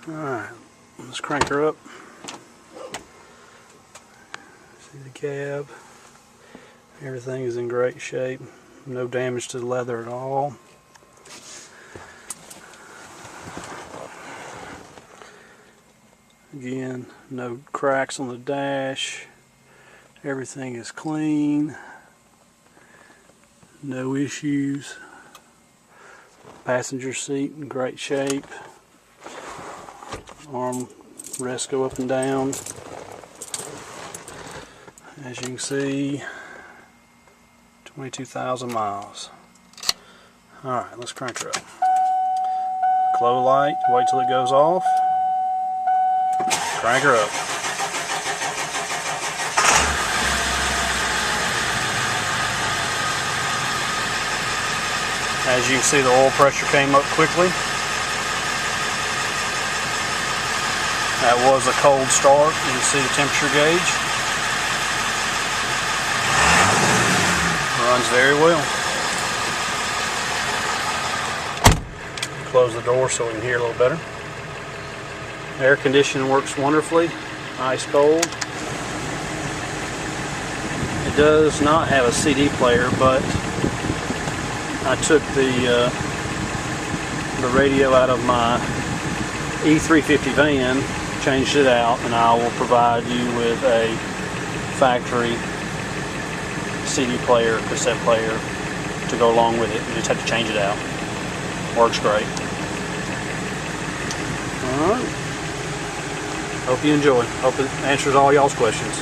Alright, let's crank her up. See the cab. Everything is in great shape. No damage to the leather at all. Again, no cracks on the dash. Everything is clean. No issues. Passenger seat in great shape. Arm rests go up and down. As you can see, 22,000 miles. Alright, let's crank her up. Glow light, wait till it goes off. Crank her up. As you can see, the oil pressure came up quickly. That was a cold start. You can see the temperature gauge. Runs very well. Close the door so we can hear a little better. Air conditioning works wonderfully. Ice cold. It does not have a CD player, but I took the radio out of my E350 van, changed it out, and I will provide you with a factory CD player, cassette player to go along with it. You just have to change it out. Works great. Alright. Hope you enjoy. Hope it answers all y'all's questions.